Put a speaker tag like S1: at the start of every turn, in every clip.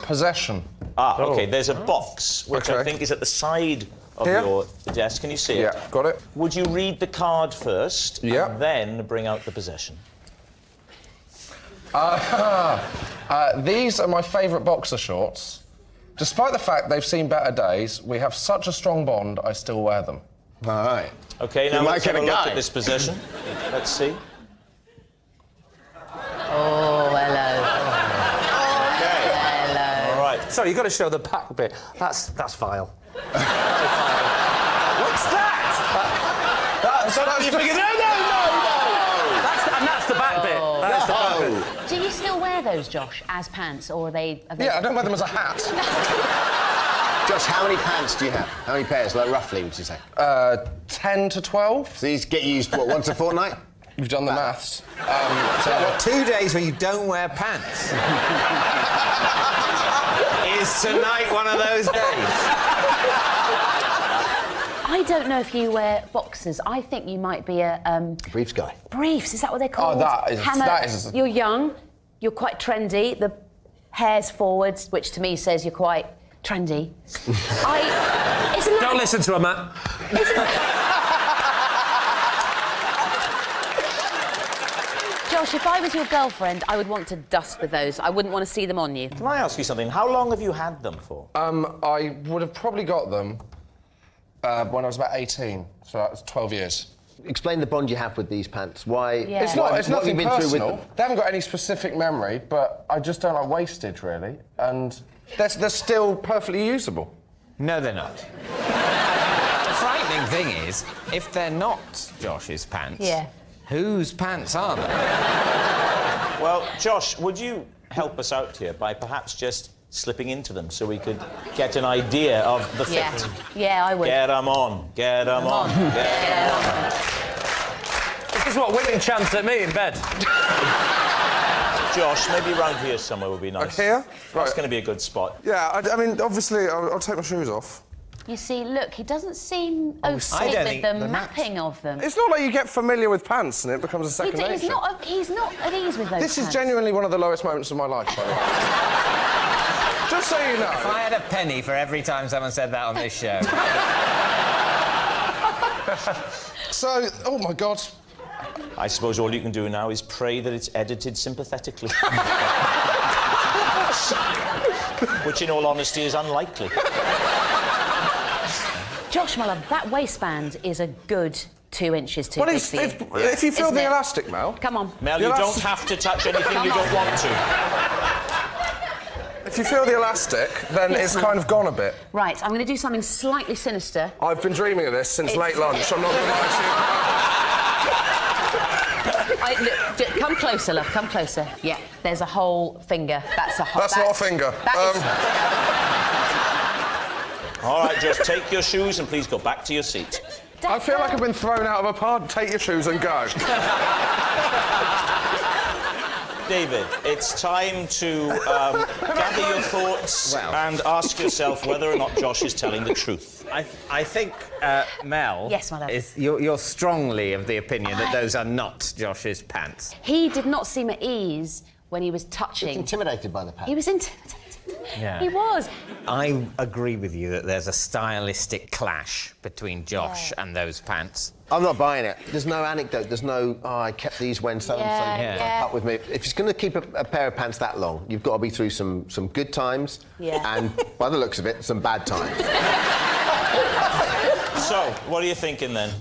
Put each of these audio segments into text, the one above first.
S1: Possession.
S2: Ah, OK, there's a box, which I think is at the side of your desk. Can you see it?
S1: Yeah, got it.
S2: Would you read the card first and then bring out the possession?
S1: These are my favourite boxer shorts. Despite the fact they've seen better days, we have such a strong bond, I still wear them.
S3: All right.
S2: OK, now let's have a look at this possession. Let's see.
S4: Oh, hello.
S2: OK.
S4: Hello.
S2: All right.
S5: Sorry, you've got to show the back bit. That's vile.
S2: What's that? That's you figured. No!
S5: That's the back bit. That's the back bit.
S4: Do you still wear those, Josh, as pants, or are they...
S1: Yeah, I don't wear them as a hat.
S3: Josh, how many pants do you have? How many pairs, like, roughly, would you say?
S1: 10 to 12.
S3: So these get used, what, once a fortnight?
S1: You've done the maths.
S6: So 2 days when you don't wear pants. Is tonight one of those days?
S4: I don't know if you wear boxers. I think you might be a...
S3: Briefs guy.
S4: Briefs, is that what they're called?
S1: Oh, that is...
S4: You're young, you're quite trendy, the hair's forwards, which to me says you're quite trendy.
S5: Don't listen to her, Matt.
S4: Josh, if I was your girlfriend, I would want to dust with those. I wouldn't want to see them on you.
S2: Can I ask you something? How long have you had them for?
S1: I would have probably got them when I was about 18, so that was 12 years.
S3: Explain the bond you have with these pants. Why?
S4: Yeah.
S1: It's nothing personal. They haven't got any specific memory, but I just don't like wastage, really. And they're still perfectly usable.
S6: No, they're not. The frightening thing is, if they're not Josh's pants, whose pants are they?
S2: Well, Josh, would you help us out here by perhaps just slipping into them so we could get an idea of the fit?
S4: Yeah, I would.
S2: Get them on. Get them on. Get them on.
S5: This is what winning chants at me in bed.
S2: Josh, maybe around here somewhere would be nice.
S1: Here?
S2: That's going to be a good spot.
S1: Yeah, I mean, obviously, I'll take my shoes off.
S4: You see, look, he doesn't seem okay with the mapping of them.
S1: It's not like you get familiar with pants and it becomes a second nature.
S4: He's not at ease with those
S1: This
S4: pants.
S1: is genuinely one of the lowest moments of my life, by the way. Just so you know.
S6: If I had a penny for every time someone said that on this show.
S1: So, oh my God.
S2: I suppose all you can do now is pray that it's edited sympathetically. Which, in all honesty, is unlikely.
S4: Josh, my love, that waistband is a good 2 inches too big for you.
S1: If you feel the elastic, Mel...
S4: Come on.
S2: Mel, you don't have to touch anything you don't want to.
S1: If you feel the elastic, then it's kind of gone a bit.
S4: Right, I'm going to do something slightly sinister.
S1: I've been dreaming of this since late lunch, I'm not going to lie to you.
S4: Look, come closer, love, come closer. Yeah, there's a whole finger. That's not
S1: a finger.
S2: All right, just take your shoes and please go back to your seat.
S1: I feel like I've been thrown out of a pod. Take your shoes and go.
S2: David, it's time to gather your thoughts and ask yourself whether or not Josh is telling the truth.
S6: I think, Mel...
S4: Yes, my love.
S6: You're strongly of the opinion that those are not Josh's pants.
S4: He did not seem at ease when he was touching.
S3: He was intimidated by the pants.
S4: He was intimidated.
S6: Yeah.
S4: He was.
S6: I agree with you that there's a stylistic clash between Josh and those pants.
S3: I'm not buying it. There's no anecdote. There's no, I kept these when so-and-so broke up with me. If you're going to keep a pair of pants that long, you've got to be through some good times and, by the looks of it, some bad times.
S2: So, what are you thinking then?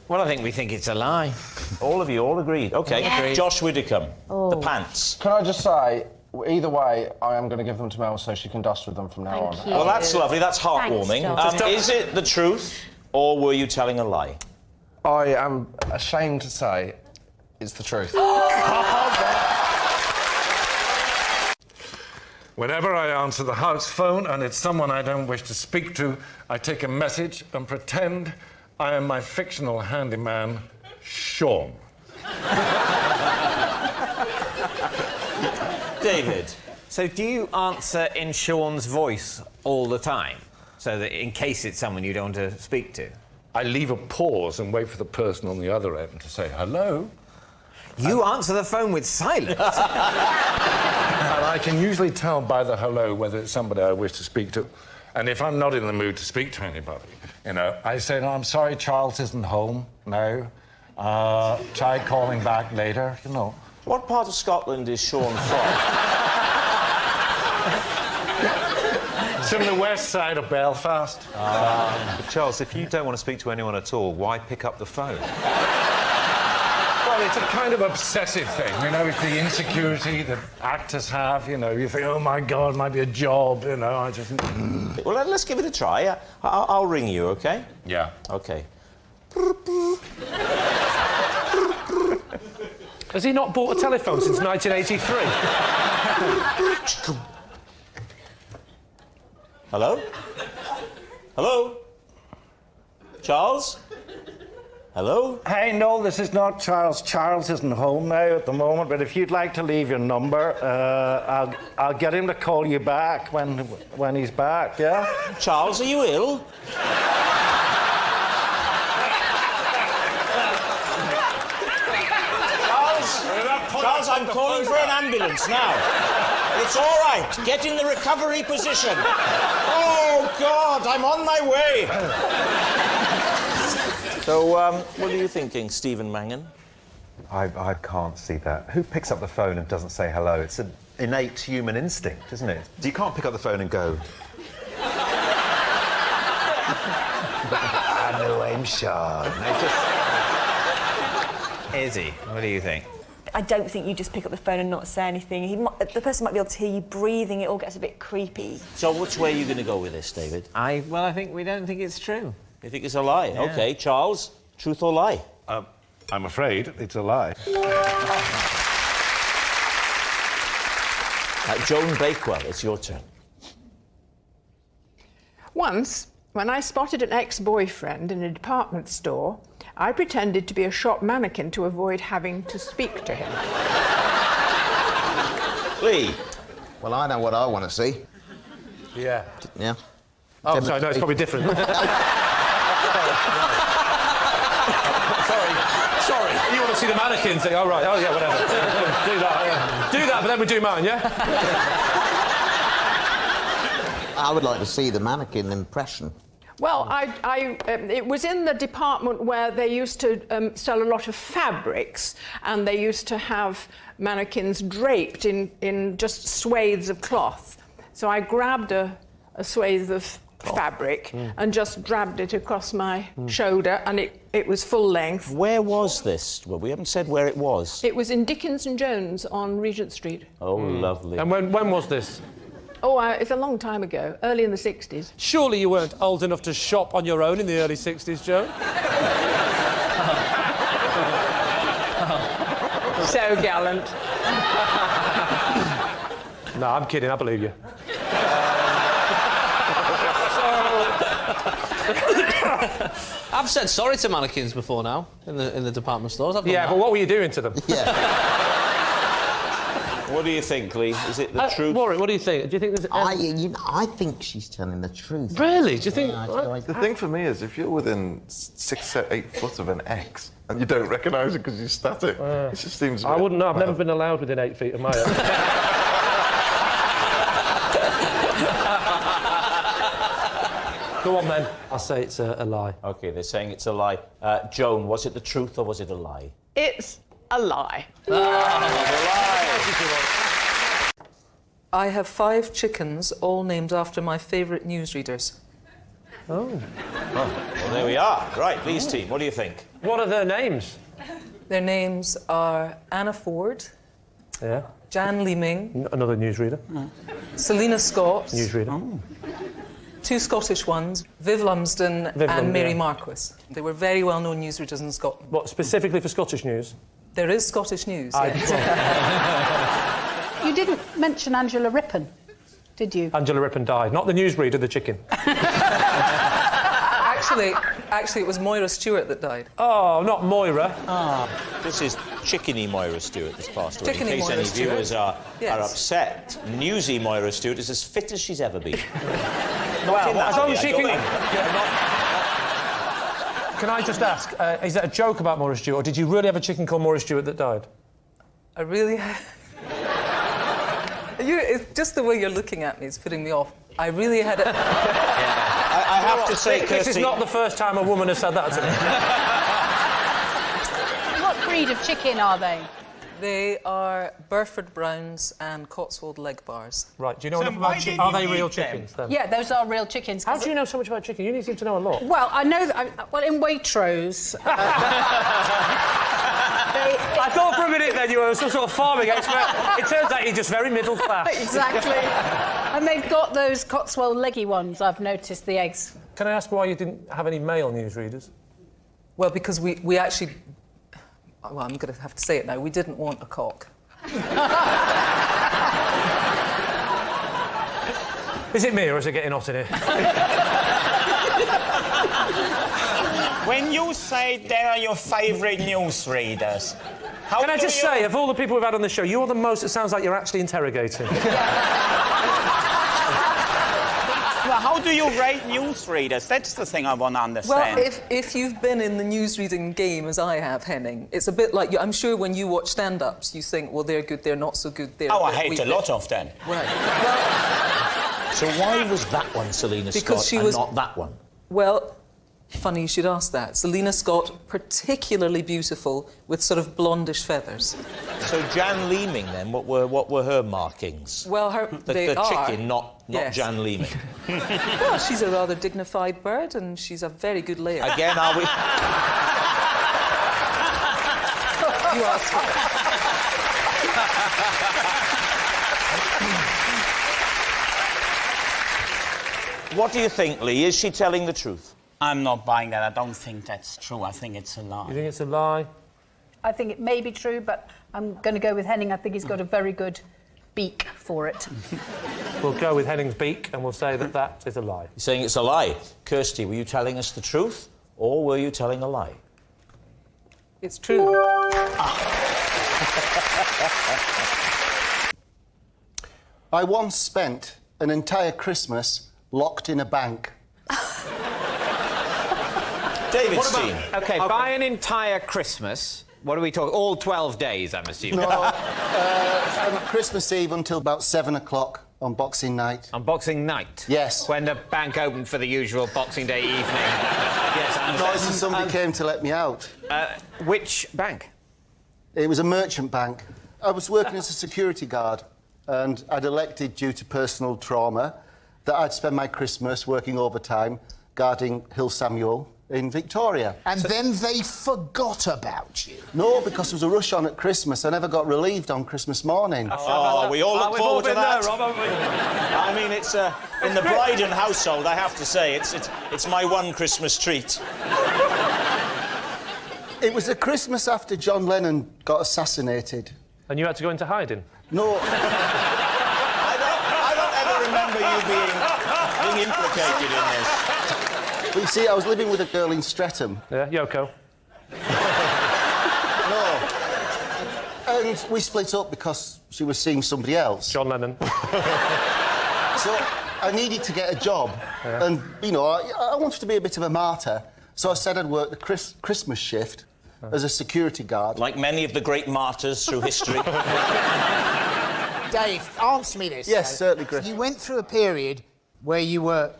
S6: Well, I think we think it's a lie.
S2: All of you, all agreed. OK,
S6: Agreed.
S2: Josh Widdicombe, the pants.
S1: Can I just say, either way, I am going to give them to Mel so she can dust with them from now on.
S4: Thank you.
S2: Well, that's lovely. That's heartwarming. Is it the truth, or were you telling a lie?
S1: I am ashamed to say it's the truth.
S7: Whenever I answer the house phone and it's someone I don't wish to speak to, I take a message and pretend I am my fictional handyman, Sean.
S2: David.
S6: So do you answer in Sean's voice all the time? So that in case it's someone you don't want to speak to?
S7: I leave a pause and wait for the person on the other end to say hello.
S6: You answer the phone with silence?
S7: And I I can usually tell by the hello whether it's somebody I wish to speak to. And if I'm not in the mood to speak to anybody, you know, I say, no, I'm sorry, Charles isn't home now. Try calling back later, you know.
S2: What part of Scotland is Sean from?
S7: It's from the west side of Belfast.
S8: But Charles, if you don't want to speak to anyone at all, why pick up the phone?
S7: Well, it's a kind of obsessive thing, you know, it's the insecurity that actors have, you know, you think, oh my God, might be a job, you know, I just...
S2: Well, let's give it a try. I'll ring you, OK?
S7: Yeah.
S2: OK.
S5: Has he not bought a telephone since 1983?
S2: Hello? Hello? Charles? Hello?
S7: Hey, no, this is not Charles. Charles isn't home now at the moment, but if you'd like to leave your number, I'll get him to call you back when he's back, yeah?
S2: Charles, are you ill? Charles, I'm calling for an ambulance now. It's all right. Get in the recovery position. Oh, God, I'm on my way. So, what are you thinking, Stephen Mangan?
S8: I can't see that. Who picks up the phone and doesn't say hello? It's an innate human instinct, isn't it? You can't pick up the phone and go... Hello, I'm Sean.
S6: Izzy, what do you think?
S9: I don't think you just pick up the phone and not say anything. The person might be able to hear you breathing. It all gets a bit creepy.
S2: So which way are you going to go with this, David?
S6: I think we don't think it's true.
S2: You think it's a lie? Yeah. OK, Charles, truth or lie?
S7: I'm afraid it's a lie.
S2: Joan Bakewell, it's your turn.
S10: Once, when I spotted an ex-boyfriend in a department store, I pretended to be a shop mannequin to avoid having to speak to him.
S2: Lee?
S3: Well, I know what I want to see.
S5: Yeah.
S3: Yeah.
S5: Oh, sorry, no, it's probably different. Sorry. You want to see the mannequin thing? Oh, right. Oh, yeah, whatever. Do that, yeah. Do that, but then we do mine, yeah?
S11: I would like to see the mannequin impression.
S10: Well, it was in the department where they used to sell a lot of fabrics, and they used to have mannequins draped in just swathes of cloth. So I grabbed a swathe of fabric and just dragged it across my shoulder, and it was full length.
S2: Where was this? Well, we haven't said where it was.
S10: It was in Dickens and Jones on Regent Street.
S2: Oh, lovely.
S5: And when was this?
S10: Oh, it's a long time ago, early in the 60s.
S5: Surely you weren't old enough to shop on your own in the early 60s, Joan?
S10: So gallant.
S5: No, I'm kidding, I believe you.
S12: I've said sorry to mannequins before now, in the department stores. I've done that.
S5: But what were you doing to them?
S11: Yeah.
S2: What do you think, Lee? Is it the truth?
S5: Warwick, what do you think? Do you think there's...
S11: I think she's telling the truth.
S5: Really? Do you think...
S13: The thing for me is, if you're within 6, 8 foot of an X and you don't recognise it because you're static, it just seems...
S5: I wouldn't know. I've never been allowed within 8 feet of my own. Go on, then. I'll say it's a lie.
S2: OK, they're saying it's a lie. Joan, was it the truth or was it a lie?
S10: It's a lie.
S14: I have 5 chickens, all named after my favourite newsreaders.
S5: Oh.
S2: Well, there we are. Right, Lee's team, what do you think?
S5: What are their names?
S14: Their names are Anna Ford,
S5: Yeah.
S14: Jan Lee Ming,
S5: Another newsreader.
S14: Selina Scott,
S5: Newsreader.
S14: 2 Scottish ones, Viv Lumsden
S5: Viv
S14: and
S5: Lumsden,
S14: Mary
S5: yeah.
S14: Marquis. They were very well-known newsreaders in Scotland.
S5: What, specifically for Scottish news?
S14: There is Scottish news, yes.
S15: You didn't mention Angela Rippon, did you?
S5: Angela Rippon died. Not the newsreader, the chicken.
S14: Actually, it was Moira Stewart that died.
S5: Oh, not Moira.
S2: This is chickeny Moira Stewart that's passed away.
S14: Chickeny
S2: In case
S14: Moira
S2: any
S14: Stewart.
S2: viewers are
S14: Yes.
S2: upset, newsy Moira Stewart is as fit as she's ever been.
S5: Well, as long as she can...
S2: can...
S5: Can I just ask, is that a joke about Moira Stewart, or did you really have a chicken called Moira Stewart that died?
S14: I really... It's just the way you're looking at me is putting me off. I really had it.
S2: I have to say, Kirsty...
S5: This is not the first time a woman has said that to me.
S15: What breed of chicken are they?
S14: They are Burford Browns and Cotswold leg bars.
S5: Right, do you know enough about chickens? Are they real chickens, then?
S15: Yeah, those are real chickens.
S5: How do you know so much about chicken? You seem to know a lot.
S15: Well, I know that... well, in Waitrose...
S5: I thought for a minute then you were some sort of farming expert. It turns out you're just very middle class.
S15: Exactly. And they've got those Cotswold leggy ones, I've noticed, the eggs.
S5: Can I ask why you didn't have any male newsreaders?
S14: Well, because we actually... Well, I'm going to have to say it now. We didn't want a cock.
S5: Is it me or is it getting hot in here?
S2: When you say they are your favourite newsreaders,
S5: Can I just say, of all the people we've had on the show, you're the most... It sounds like you're actually interrogating.
S2: Well, how do you rate newsreaders? That's the thing I want to understand.
S14: Well, if you've been in the newsreading game as I have, Henning, it's a bit like... I'm sure when you watch stand-ups, you think, well, they're good, they're not so good, they're...
S2: Oh, I hate a lot of them.
S14: Right.
S2: So why was that one Selena Scott and not that one?
S14: Well, funny you should ask that. Selena Scott, particularly beautiful, with sort of blondish feathers.
S2: So Jan Leeming, then, what were her markings?
S14: Well,
S2: the chicken, not
S14: yes.
S2: Jan Leeming.
S14: Well, she's a rather dignified bird, and she's a very good layer.
S2: Again, are we...
S14: You asked her.
S2: What do you think, Lee? Is she telling the truth? I'm not buying that. I don't think that's true. I think it's a lie.
S5: You think it's a lie?
S15: I think it may be true, but I'm going to go with Henning. I think he's got a very good beak for it.
S5: We'll go with Henning's beak and we'll say that that is a lie.
S2: You're saying it's a lie. Kirsty, were you telling us the truth or were you telling a lie?
S14: It's true.
S16: I once spent an entire Christmas locked in a bank.
S2: David
S6: Steen. OK, by an entire Christmas, what are we talking? All 12 days, I'm assuming.
S16: No, from Christmas Eve until about 7 o'clock on Boxing Night.
S6: On Boxing Night?
S16: Yes.
S6: When the bank opened for the usual Boxing Day evening. Yes, and
S16: no, somebody came to let me out.
S6: Which bank?
S16: It was a merchant bank. I was working as a security guard, and I'd elected, due to personal trauma, that I'd spend my Christmas working overtime guarding Hill Samuel in Victoria.
S11: And then they forgot about you?
S16: No, because there was a rush on at Christmas. I never got relieved on Christmas morning.
S2: Oh, we all look forward to that.
S5: There, Rob, haven't we?
S2: I mean, it's in the Bryden household, I have to say, it's my one Christmas treat.
S16: It was the Christmas after John Lennon got assassinated.
S5: And you had to go into hiding?
S16: No.
S2: I don't ever remember you being implicated in this.
S16: But you see, I was living with a girl in Streatham.
S5: Yeah, Yoko.
S16: No. And we split up because she was seeing somebody else.
S5: John Lennon.
S16: So I needed to get a job. Yeah. And, you know, I wanted to be a bit of a martyr. So I said I'd work the Christmas shift as a security guard.
S2: Like many of the great martyrs through history.
S11: Dave, answer me this.
S16: Yes, certainly, Chris.
S11: You went through a period where you were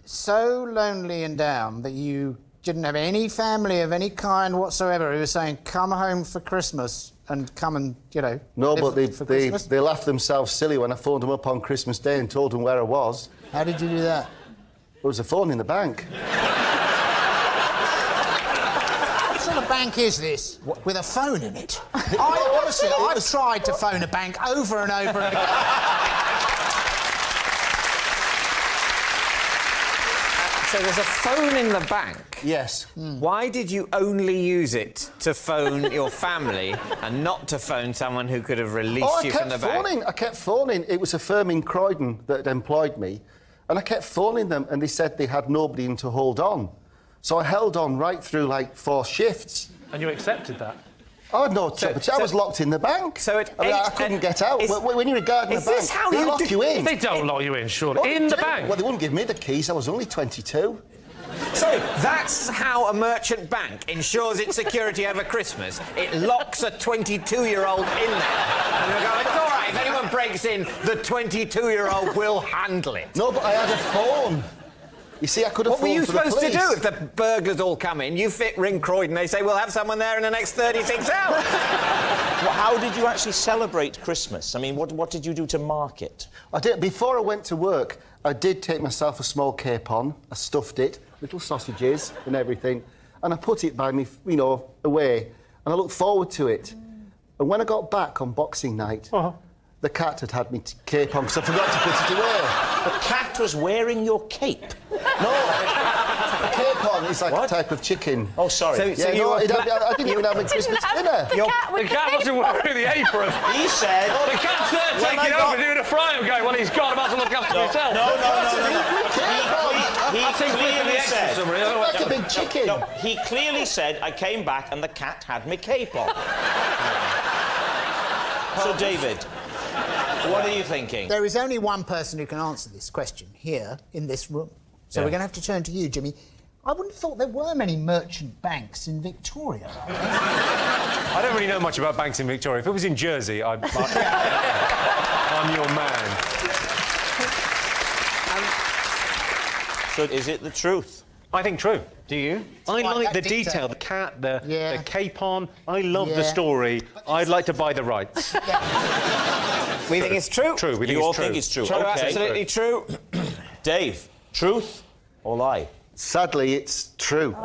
S11: so lonely and down that you didn't have any family of any kind whatsoever who was saying, come home for Christmas and come and, you know...
S16: No, but they laughed themselves silly when I phoned them up on Christmas Day and told them where I was.
S11: How did you do that?
S16: There was a phone in the bank.
S11: What sort of bank is this? With a phone in it? Honestly, I've tried to phone a bank over and over and again.
S6: So there's a phone in the bank?
S16: Yes.
S6: Why did you only use it to phone your family and not to phone someone who could have released you from the bank?
S16: I kept phoning. It was a firm in Croydon that had employed me, and I kept phoning them, and they said they had nobody in to hold on. So I held on right through, like, 4 shifts.
S5: And you accepted that?
S16: Oh, no, I was locked in the bank.
S6: So
S16: I couldn't get out. When you're guarding a bank, they lock you in.
S5: They don't lock you in, surely.
S16: Well,
S5: in the bank?
S16: Well, they wouldn't give me the keys. I was only 22.
S6: So that's how a merchant bank ensures its security over Christmas. It locks a 22-year-old in there. And they go, it's all right, if anyone breaks in, the 22-year-old will handle it.
S16: No, but I had a phone. You see, I could have
S6: What were
S16: phoned
S6: you
S16: for the
S6: supposed to
S16: police.
S6: do if the burglars all come in? You fit ring Croydon, they say, we'll have someone there in the next 36 hours.
S2: Well, how did you actually celebrate Christmas? I mean, what did you do to mark it?
S16: I did. Before I went to work, I did take myself a small capon. I stuffed it, little sausages and everything, and I put it by me, you know, away. And I looked forward to it. And when I got back on Boxing Night, the cat had me cape on because I forgot to put it away.
S2: The cat was wearing your cape?
S16: No, a capon is like a type of chicken.
S2: Oh, sorry.
S16: I didn't even have my Christmas dinner.
S5: The cat wasn't wearing the apron.
S2: He said...
S5: The cat's there taking over, doing a fry and going, well, he's gone, I'm about to look after himself.
S2: No. He clearly said...
S16: Like a big chicken.
S2: No, he clearly said, I came back and the cat had me cape on. So, David... What are you thinking?
S11: There is only one person who can answer this question here in this room. So we're going to have to turn to you, Jimmy. I wouldn't have thought there were many merchant banks in Victoria.
S17: I don't really know much about banks in Victoria. If it was in Jersey, I'm your man.
S2: So is it the truth?
S17: I think true.
S12: Do you?
S17: I like the detail, the cat, the capon. I love the story. I'd like to buy the rights.
S6: We think it's true?
S17: True, we think
S2: You all
S17: it's true.
S2: think it's true?
S6: True,
S2: Okay.
S6: absolutely true.
S2: Dave, truth or lie?
S16: Sadly, it's true.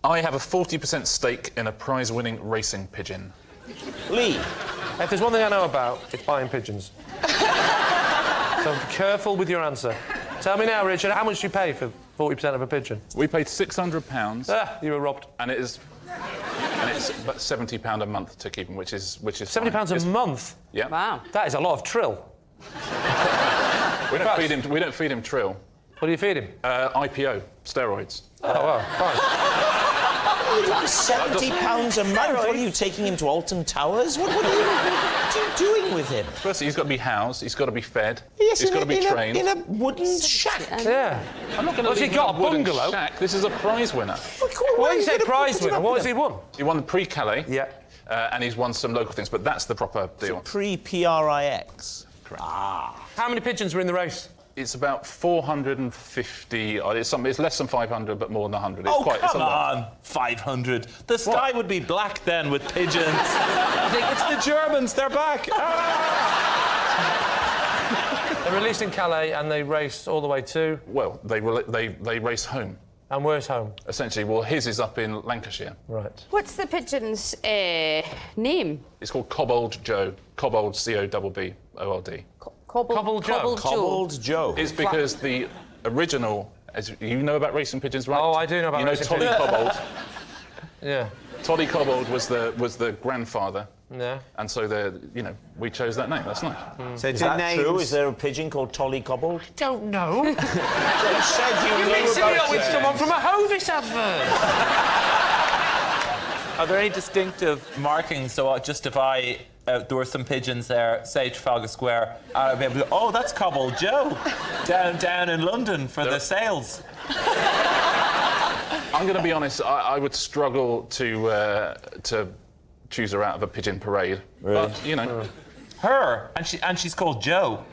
S18: I have a 40% stake in a prize-winning racing pigeon.
S2: Lee.
S17: If there's one thing I know about, it's buying pigeons. So be careful with your answer. Tell me now, Richard, how much do you pay for 40% of a pigeon?
S18: We paid £600.
S17: Ah, you were robbed.
S18: And it's about £70 a month to keep them, which is
S17: £70 a month?
S18: Yeah.
S10: Wow.
S17: That is a lot of trill.
S18: We don't feed him trill.
S17: What do you feed him?
S18: IPO, steroids.
S17: Oh, well, fine.
S2: £70 a month? What are you taking him to Alton Towers? What are you doing with him?
S18: Firstly, he's got to be housed, he's got to be fed,
S2: Yes,
S18: he's got to be trained.
S2: In a wooden shack.
S17: Yeah.
S18: I'm not going to
S17: Has he
S18: leave
S17: got
S18: him in
S17: a bungalow?
S18: Shack. This is a prize winner.
S17: Why do you say prize winner? What has he won?
S18: He won the Prix-Calais.
S17: Yeah.
S18: And he's won some local things, but that's the proper deal.
S2: Pre-PRIX.
S18: Correct.
S17: How many pigeons were in the race?
S18: It's about 450. It's less than 500, but more than 100. It's
S19: Oh,
S18: quite,
S19: come
S18: it's a lot.
S19: on! 500. The sky would be black then with pigeons. I think it's the Germans. They're back.
S17: They're released in Calais and they race all the way to...
S18: Well, they race home.
S17: And where's home?
S18: Essentially, well, his is up in Lancashire.
S17: Right.
S20: What's the pigeon's name?
S18: It's called Cobbold Joe. Cobbold, C-O-B-B-O-L-D.
S20: Cobbled Joe.
S2: Cobbled Joe.
S18: It's because the original, as you know about racing pigeons, right?
S17: Oh, I do know about racing
S18: Toddy
S17: pigeons.
S18: Cobbold.
S17: Yeah.
S18: Toddy Cobbold was the grandfather.
S17: Yeah.
S18: And so we chose that name. That's nice.
S6: So
S2: Is that true? Is there a pigeon called Tolly Cobbold?
S17: Don't know.
S2: You said you
S17: You've
S2: knew
S17: been sitting
S2: about
S17: up with
S2: it.
S17: someone from a Hovis advert.
S19: Are there any distinctive markings? So just if there were some pigeons there, say Trafalgar Square, I'd be able to go, oh, that's Cobble Joe, down in London for the sales.
S18: I'm going to be honest. I would struggle to choose her out of a pigeon parade.
S2: Really?
S18: But
S19: her, and she's called Joe.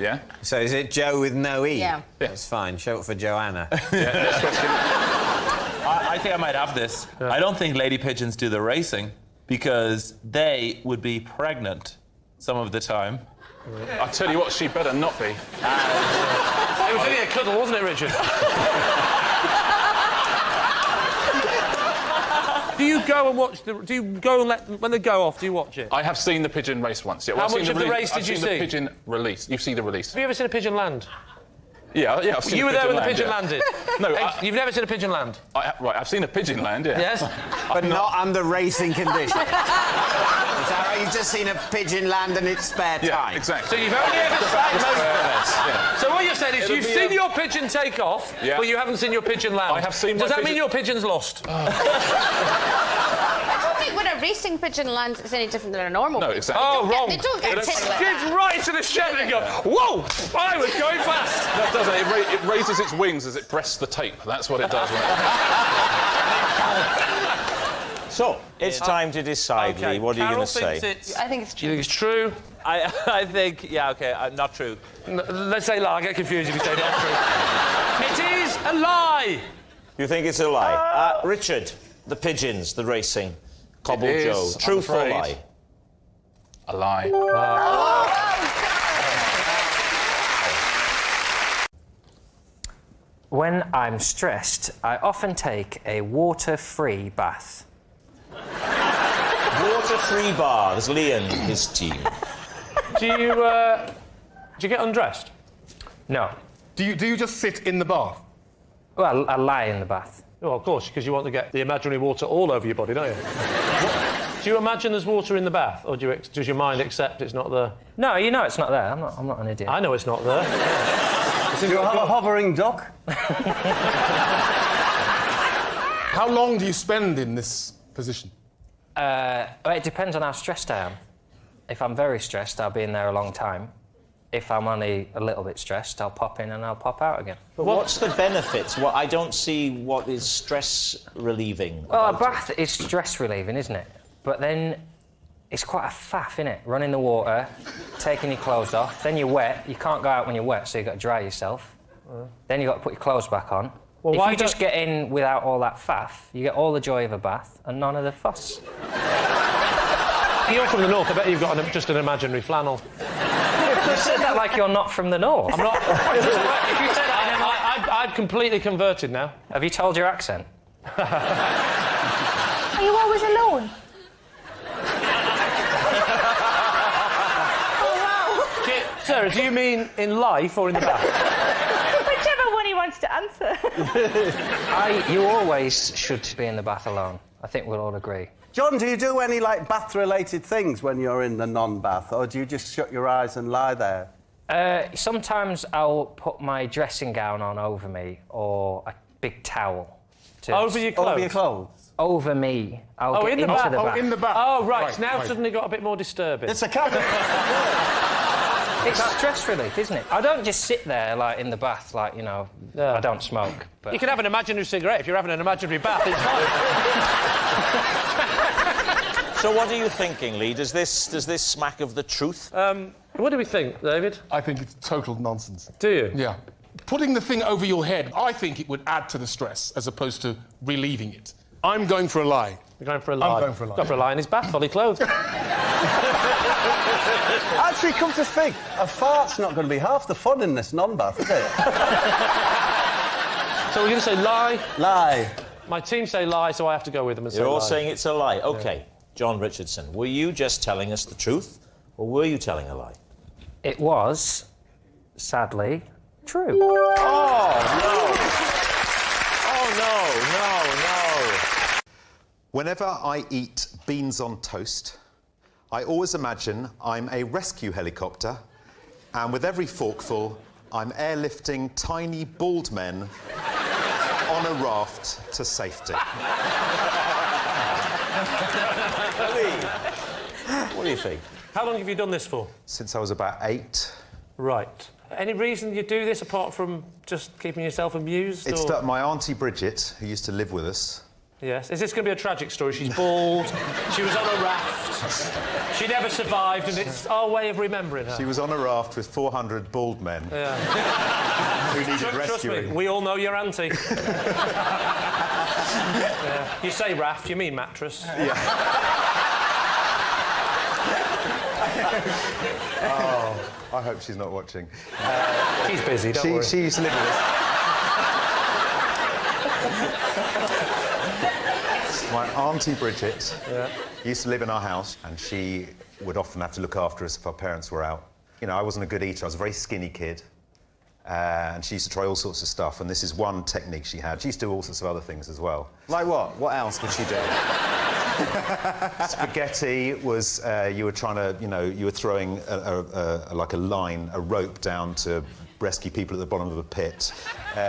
S18: Yeah.
S6: So is it Joe with no E?
S20: Yeah.
S6: That's fine. Shout for Joanna.
S18: Next question.
S19: I think I might have this. Yeah. I don't think lady pigeons do the racing because they would be pregnant some of the time.
S18: I tell you what, she better not be.
S17: It was only a cuddle, wasn't it, Richard? Do you go and watch do you go and when they go off, do you watch it?
S18: I have seen the pigeon race once. Yeah.
S17: How much of the race did you
S18: I've
S17: see?
S18: seen the pigeon release. You see the release.
S17: Have you ever seen a pigeon land?
S18: Yeah, I've seen
S17: You were there when the pigeon
S18: yeah.
S17: landed?
S18: No,
S17: You've never seen a pigeon land?
S18: Right, I've seen a pigeon land, yeah.
S17: Yes?
S6: But not under racing conditions. Is that right? You've just seen a pigeon land in its spare time?
S18: Yeah, exactly.
S17: So you've only ever seen most of this.
S18: Yeah.
S17: So what you're saying is
S18: It'll
S17: you've
S18: be
S17: seen your pigeon take off, but you haven't seen your pigeon land.
S18: I have seen
S17: Does
S18: my
S17: that mean
S18: pigeon-
S17: your pigeon's lost?
S20: I don't think when a racing pigeon lands is any different than a normal pigeon.
S18: exactly.
S17: Oh, wrong.
S20: They don't get tipped like
S17: Skids
S20: that.
S17: right into the shed and go, whoa! I was going fast.
S18: No, it doesn't. It raises its wings as it breasts the tape. That's what it does.
S2: So, it's time to decide, Lee. What are you going to say?
S20: I think it's
S17: Do you think it's true?
S19: I think, yeah, OK, not true.
S17: Let's say lie. I get confused if you say not true. It is a lie.
S2: You think it's a lie? Richard, the pigeons, the racing, Cobble
S18: It
S2: Joe.
S18: is,
S2: Truth
S18: I'm
S2: or
S18: afraid.
S2: lie?
S18: A lie.
S21: When I'm stressed, I often take a water-free bath.
S2: Water-free baths, Lee and his team.
S17: Do you get undressed?
S21: No.
S17: Do you just sit in the bath?
S21: Well, I lie in the bath.
S17: Oh, of course, because you want to get the imaginary water all over your body, don't you? Do you imagine there's water in the bath, or does your mind accept it's not there?
S21: No, you know it's not there. I'm not an idiot.
S17: I know it's not there.
S22: You're a hovering duck?
S23: How long do you spend in this position?
S21: Well, it depends on how stressed I am. If I'm very stressed, I'll be in there a long time. If I'm only a little bit stressed, I'll pop in and I'll pop out again.
S2: But what's the benefits? I don't see what is stress relieving.
S21: Well, a bath is stress relieving, isn't it? But then it's quite a faff, isn't it? Running the water, taking your clothes off, then you're wet. You can't go out when you're wet, so you've got to dry yourself. Then you've got to put your clothes back on.
S17: Well,
S21: if
S17: why
S21: you just get in without all that faff, you get all the joy of a bath and none of the fuss.
S17: You're from the north. I bet you've got just an imaginary flannel.
S21: You said that like you're not from the north.
S17: I'm not. If you say that, I've completely converted now.
S21: Have you told your accent?
S15: Are you always alone?
S17: Sarah, do you mean in life or in the bath?
S9: Whichever one he wants to answer.
S21: You always should be in the bath alone. I think we'll all agree.
S16: John, do you do any, like, bath-related things when you're in the non-bath, or do you just shut your eyes and lie there?
S21: Sometimes I'll put my dressing gown on over me, or a big towel.
S17: Over your clothes?
S16: Over your clothes?
S21: Over me. I'll get
S17: in the
S21: into
S17: bath.
S21: the bath.
S17: Oh, in the bath. Oh, right. Now suddenly got a bit more disturbing.
S16: It's a cabin.
S21: It's stress relief, isn't it? I don't just sit there, like, in the bath, like, you know, I don't smoke. But...
S17: You can have an imaginary cigarette if you're having an imaginary bath. It's fine.
S2: So what are you thinking, Lee? Does this smack of the truth?
S17: What do we think, David?
S23: I think it's total nonsense.
S17: Do you?
S23: Yeah. Putting the thing over your head, I think it would add to the stress as opposed to relieving it. I'm going for a lie.
S17: You're going for a lie?
S23: I'm going for a lie.
S17: Going for a lie in his bath, fully clothed.
S16: Actually, come to think, a fart's not going to be half the fun in this non-bath, is it?
S17: So we're going to say lie?
S16: Lie.
S17: My team say lie, so I have to go with them and say
S2: You're all
S17: lie.
S2: saying it's a lie. OK. Jon Richardson, were you just telling us the truth, or were you telling a lie?
S21: It was, sadly, true.
S2: Oh, no.
S8: Whenever I eat beans on toast, I always imagine I'm a rescue helicopter, and with every forkful, I'm airlifting tiny bald men on a raft to safety.
S2: What do you think?
S17: How long have you done this for?
S8: Since I was about 8.
S17: Right. Any reason you do this apart from just keeping yourself amused?
S8: It's
S17: or...
S8: that my Auntie Bridget, who used to live with us.
S17: Yes. Is this going to be a tragic story? She's bald, she was on a raft, she never survived, and it's our way of remembering her.
S8: She was on a raft with 400 bald men.
S17: Yeah.
S8: Who needed
S17: Trust
S8: rescuing.
S17: me, we all know your auntie. Yeah. You say raft, you mean mattress.
S8: Yeah. Oh, I hope she's not watching.
S17: She's busy, don't worry.
S8: She used to live with us. My Auntie Bridget used to live in our house, and she would often have to look after us if our parents were out. You know, I wasn't a good eater. I was a very skinny kid. And she used to try all sorts of stuff, and this is one technique she had. She used to do all sorts of other things as well.
S16: Like what? What else would she do?
S8: Spaghetti was, you were trying to, you know, you were throwing like a line, a rope down to rescue people at the bottom of a pit.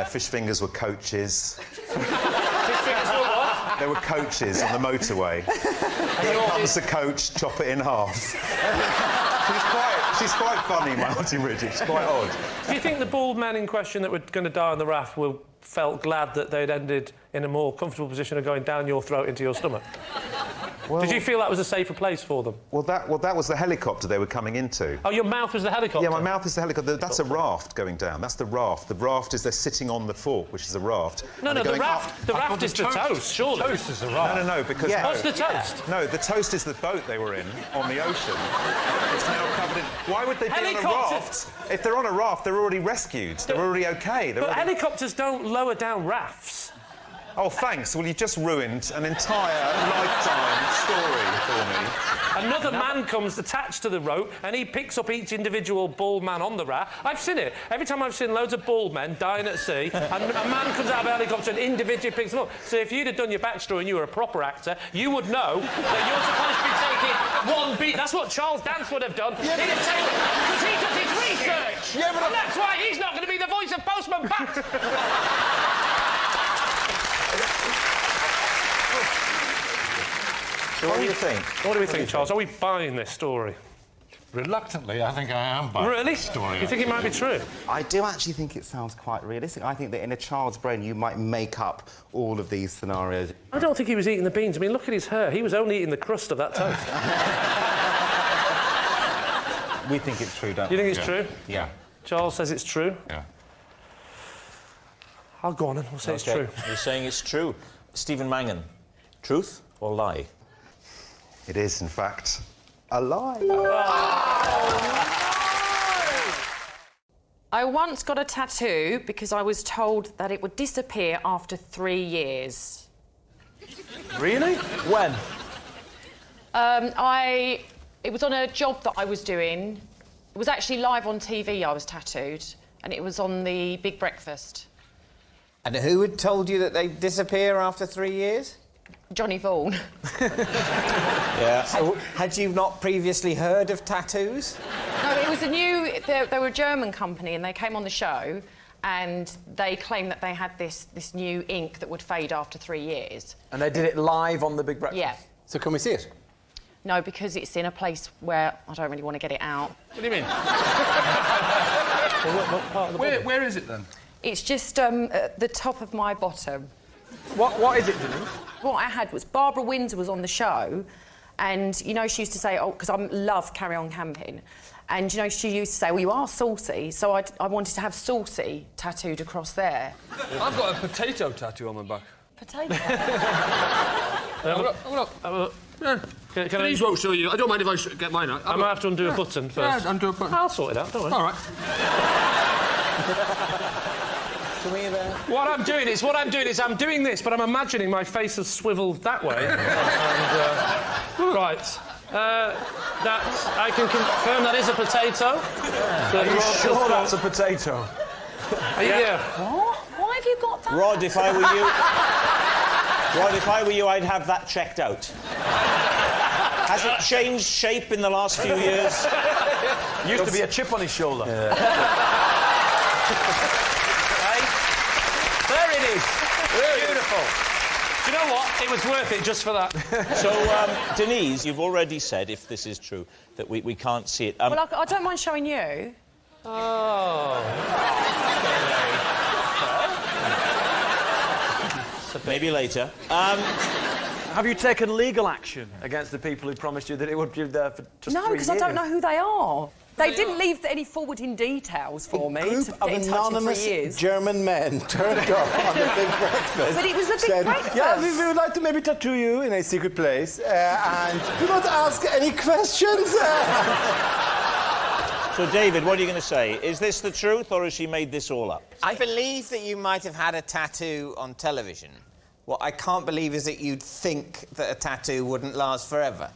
S8: Fish fingers were coaches.
S17: Fish fingers were what?
S8: There were coaches on the motorway. Here comes the coach, chop it in half. She's quite funny, my Auntie Bridget. She's quite odd.
S17: Do you think the bald men in question that were going to die on the raft felt glad that they'd ended in a more comfortable position of going down your throat into your stomach?
S8: Well,
S17: did you feel that was a safer place for them?
S8: Well, that was the helicopter they were coming into.
S17: Oh, your mouth was the helicopter?
S8: Yeah, my mouth is the helicopter. That's a raft going down. That's the raft. The raft is they're sitting on the fork, which is a raft.
S17: No, the raft is the toast, surely.
S8: The toast is the raft. No, because...
S17: Yeah. What's the toast?
S8: No, the toast is the boat they were in on the ocean. It's now covered in... Why would they be on a raft? If they're on a raft, they're already rescued. They're already OK.
S17: But helicopters don't lower down rafts.
S8: Oh, thanks. Well, you've just ruined an entire lifetime story for me.
S17: Another man comes attached to the rope and he picks up each individual bald man on the raft. I've seen it. Every time I've seen loads of bald men dying at sea, and a man comes out of a helicopter and individually picks them up. So if you'd have done your backstory and you were a proper actor, you would know that you're supposed to be taking one beat. That's what Charles Dance would have done.
S2: Yeah,
S17: He'd have taken... Because he does his research!
S2: Yeah, but
S17: and that's why he's not going to be the voice of Postman Pat!
S6: So what do you think?
S17: What do we think, Charles? Are we buying this story?
S1: Reluctantly, I think I am buying this story.
S17: You think it might be true?
S4: I do actually think it sounds quite realistic. I think that in a child's brain you might make up all of these scenarios.
S17: I don't think he was eating the beans. I mean, look at his hair. He was only eating the crust of that toast.
S6: We think it's true, don't we?
S17: You think it's true?
S6: Yeah.
S17: Charles says it's true?
S1: Yeah.
S17: I'll go on and we'll say it's true.
S2: You're saying it's true. Stephen Mangan, truth or lie?
S8: It is, in fact, a lie.
S20: I once got a tattoo because I was told that it would disappear after 3 years.
S6: Really? When?
S20: It was on a job that I was doing. It was actually live on TV. I was tattooed, and it was on the Big Breakfast.
S6: And who had told you that they'd disappear after 3 years?
S20: Johnny Vaughan.
S6: Yeah. So, had you not previously heard of tattoos?
S20: No, it was a new... They were a German company, and they came on the show, and they claimed that they had this new ink that would fade after 3 years.
S6: And they did it live on the Big Breakfast?
S20: Yeah.
S6: So can we see it?
S20: No, because it's in a place where I don't really want to get it out.
S17: What do you mean?
S6: What part of the body?
S23: Where is it, then?
S20: It's just at the top of my bottom.
S6: What is it, Denise?
S20: What I had was Barbara Windsor was on the show, and, you know, she used to say, oh, because I love Carry On Camping, and, you know, she used to say, well, you are saucy, so I wanted to have saucy tattooed across there.
S22: I've got a potato tattoo on my back.
S20: Potato?
S23: These won't show you. I don't mind if I get mine out.
S17: I might have to undo a button first.
S23: Yeah, undo a button.
S17: I'll sort it out, don't worry.
S23: All right.
S17: What I'm doing is I'm doing this, but I'm imagining my face has swiveled that way. Right. I can confirm that is a potato.
S6: Are you sure that's a potato?
S17: Yeah.
S20: What? Why have you got that?
S2: Rod, if I were you, I'd have that checked out. Has it changed shape in the last few years?
S6: Used to be a chip on his shoulder.
S17: There it is. Beautiful. Do you know what? It was worth it just for that.
S2: So, Denise, you've already said, if this is true, that we can't see it.
S20: Well, I don't mind showing you.
S17: Oh.
S2: Maybe later.
S4: Have you taken legal action against the people who promised you that it would be there for just 3 years?
S20: No, because I don't know who they are. They didn't leave any forwarding details for me.
S16: A group of
S20: in
S16: anonymous German men turned up on the Big Breakfast.
S20: But it was the Big Breakfast.
S16: Yeah, we would like to maybe tattoo you in a secret place, and do not ask any questions.
S2: So, David, what are you going to say? Is this the truth, or has she made this all up?
S6: I believe that you might have had a tattoo on television. What I can't believe is that you'd think that a tattoo wouldn't last forever.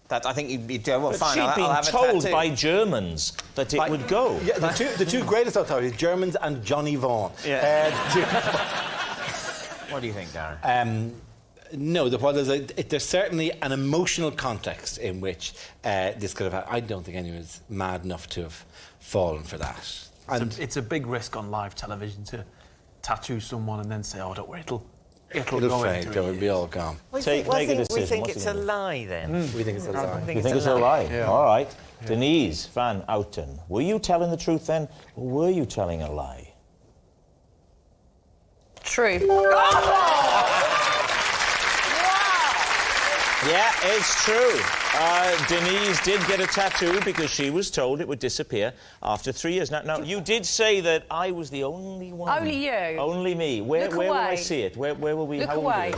S6: That I think you'd go, well,
S2: but
S6: fine,
S2: she'd
S6: I'll
S2: been
S6: have a
S2: told
S6: tattoo.
S2: by Germans that it would go.
S16: Yeah, the two greatest authorities, Germans and Johnny Vaughan.
S6: Yeah. What do you think, Darren?
S7: No, there's certainly an emotional context in which this could have happened. I don't think anyone's mad enough to have fallen for that.
S22: And it's a big risk on live television to tattoo someone and then say, oh, don't worry,
S7: It'll fade, though. It'll be all gone.
S2: Make a decision. We think it's a lie, then.
S7: We think it's a lie.
S2: You think it's a lie?
S7: Yeah.
S2: All right. Yeah. Denise van Outen, were you telling the truth then, or were you telling a lie?
S20: True.
S2: Yeah, it's true. Denise did get a tattoo because she was told it would disappear after 3 years. Now, you did say that I was the only one.
S20: Only you.
S2: Only me. Where will I see it? Where will we?
S20: Look
S2: how
S20: away.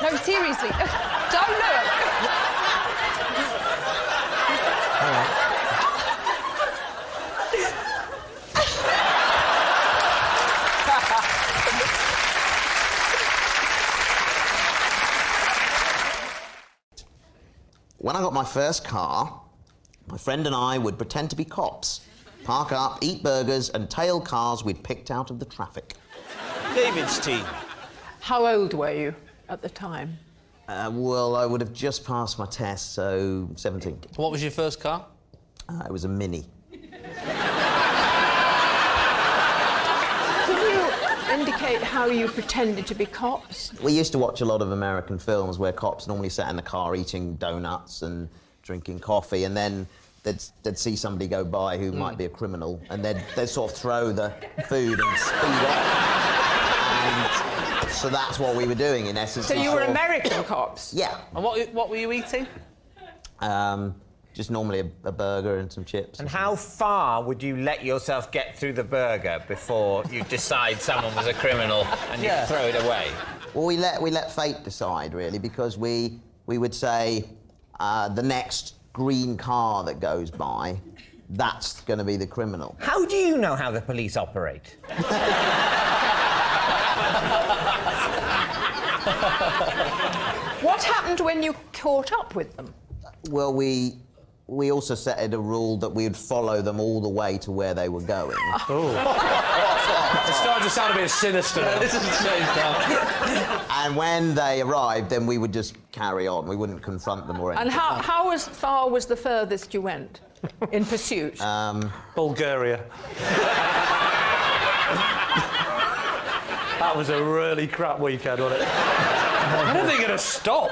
S20: No, seriously. Don't look.
S3: When I got my first car, my friend and I would pretend to be cops, park up, eat burgers and tail cars we'd picked out of the traffic.
S2: David's team.
S10: How old were you at the time?
S3: Well, I would have just passed my test, so 17.
S12: What was your first car?
S3: It was a Mini.
S10: Could you indicate how you pretended to be cops?
S3: We used to watch a lot of American films where cops normally sat in the car eating donuts and drinking coffee, and then they'd see somebody go by who might be a criminal, and they'd sort of throw the food and speed up. And so that's what we were doing, in essence.
S10: So you were American cops?
S3: Yeah.
S12: And what were you eating?
S3: Just normally a burger and some chips.
S6: And how far would you let yourself get through the burger before you decide someone was a criminal and you throw it away?
S3: Well, we let fate decide, really, because we would say the next green car that goes by, that's going to be the criminal.
S6: How do you know how the police operate?
S10: What happened when you caught up with them?
S3: Well, we also set a rule that we would follow them all the way to where they were going.
S17: It's starting to sound a bit sinister.
S12: This has changed now.
S3: And when they arrived, then we would just carry on. We wouldn't confront them or anything.
S10: And how far was the furthest you went in pursuit?
S17: Bulgaria. That was a really crap weekend, wasn't it? When are they going to stop?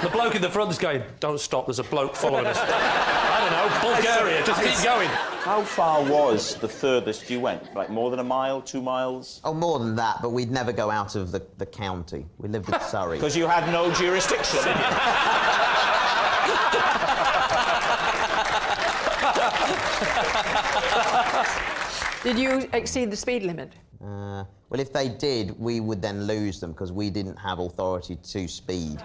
S17: The bloke in the front is going, don't stop, there's a bloke following us. I don't know, Bulgaria, just keep going.
S2: How far was the furthest you went? Like more than a mile, 2 miles?
S3: Oh, more than that, but we'd never go out of the county. We lived in Surrey.
S2: Because you had no jurisdiction.
S10: Did you exceed the speed limit?
S3: Well, if they did, we would then lose them because we didn't have authority to speed.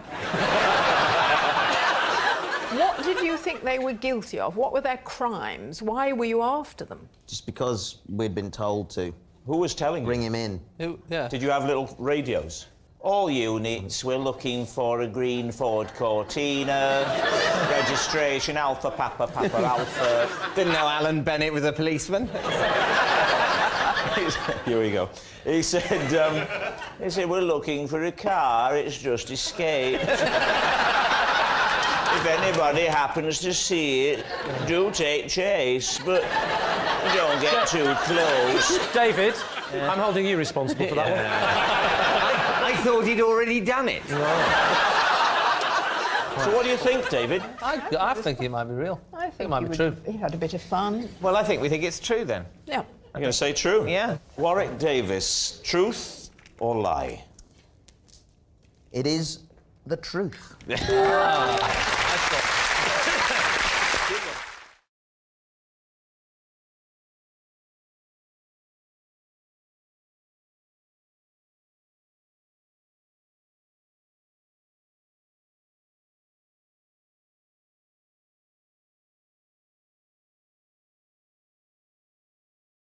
S10: What did you think they were guilty of? What were their crimes? Why were you after them?
S3: Just because we'd been told to.
S2: Who was telling you?
S3: Bring him in.
S2: Did you have little radios? All units, we're looking for a green Ford Cortina, registration Alpha Papa Papa Alpha.
S6: Didn't know Alan Bennett was a policeman.
S2: Here we go. He said, we're looking for a car, it's just escaped. If anybody happens to see it, do take chase, but don't get too close.
S17: David, I'm holding you responsible for that one.
S6: I thought he'd already done it.
S2: So what do you think, David?
S12: I think it might be real.
S10: I think
S12: it might be true.
S10: He had a bit of fun.
S6: Well, I think we think it's true, then.
S10: Yeah.
S2: I'm going to say true.
S6: Yeah.
S2: Warwick Davis, truth or lie?
S3: It is the truth.
S12: Nice one.